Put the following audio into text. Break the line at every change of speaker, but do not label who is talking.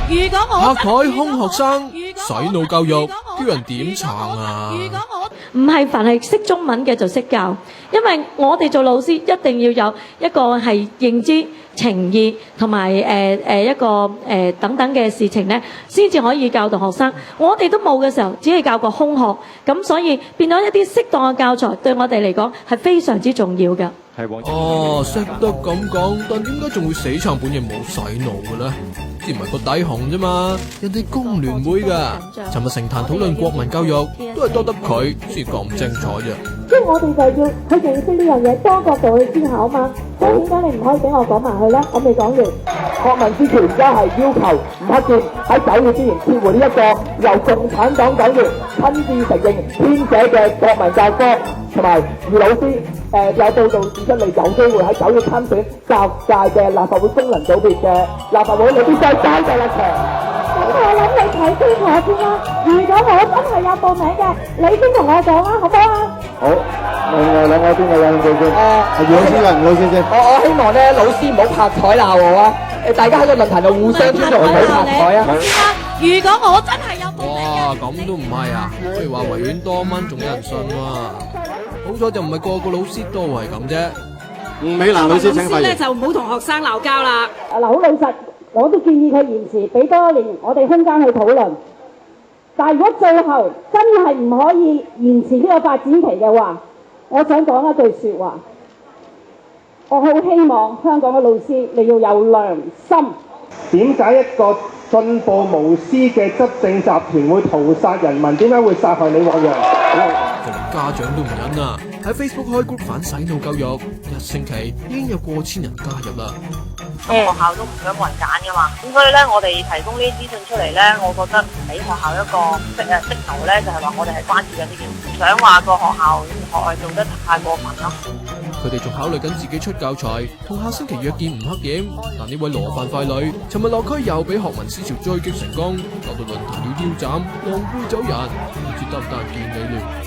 如果我
拍台兇學生洗腦教育，叫人點撐啊？
唔係凡係識中文嘅就識教，因為我哋做老師一定要有一個係認知、情義同埋一個等等嘅事情咧，先至可以教導學生。我哋都冇嘅時候，只係教個空學，咁所以變咗一啲適當嘅教材，對我哋嚟講係非常之重要嘅。
哦，識得咁講，但點解仲會死撐本嘢冇洗腦嘅咧？之前唔係個底紅啫嘛，人哋工聯會噶，尋日成壇討論國民教育，都係多得佢先咁精彩啫。
即係我哋就要去認識呢樣嘢，多角度去思考嘛。所以點解你唔可以俾我講埋去咧？我未講完。
國民之權而家係要求吳克儉喺9月之前撤回呢一個由共產黨黨員親自承認編寫嘅國民教科，同埋余老師有報道指出你有機會喺9月參選教育界嘅立法會功能組別嘅立法會，你必須交代立場。
咁我諗你睇清楚先啦。如果我真係有報名嘅，你先同我講啦，好唔好啊？
好，另外兩個邊個有興趣先？余老師啊，余老師先。
我希望咧老師唔好拍台鬧我啊！大家喺個論壇度互相尊重，唔好拍台啊！
如果我真係有報名嘅，
哇，咁都唔係啊？不如話維園多蚊仲有人信喎。好彩就唔係個個老師都係咁啫。
吳美蘭老師請發言。
就唔好同學生鬧交啦。
嗱，好老實，我都建議佢延遲，俾多一年我哋空間去討論。但係如果最後真係唔可以延遲呢個發展期嘅話，我想講一句説話，我好希望香港嘅老師你要有良心。
點解一個進步無私嘅執政集團會屠殺人民？點解會殺害李旺陽？
就連家長都唔忍啊！喺 Facebook 開 group 反洗腦教育，一星期已經有過千人加入啦。
學校都唔想冇人揀噶嘛，咁所以咧，我哋提供呢啲資訊出嚟咧，我覺得俾學校一個息頭咧，就係話我哋係關注緊呢件事，唔想話個學校做得太過分咯。
佢哋仲考慮緊自己出教材，同下星期約見吳克儉。但呢位羅范傀儡，尋日落區又俾學民思潮追擊成功，搞到論壇要腰斬，狼狽走人，唔知得唔得人見你亂。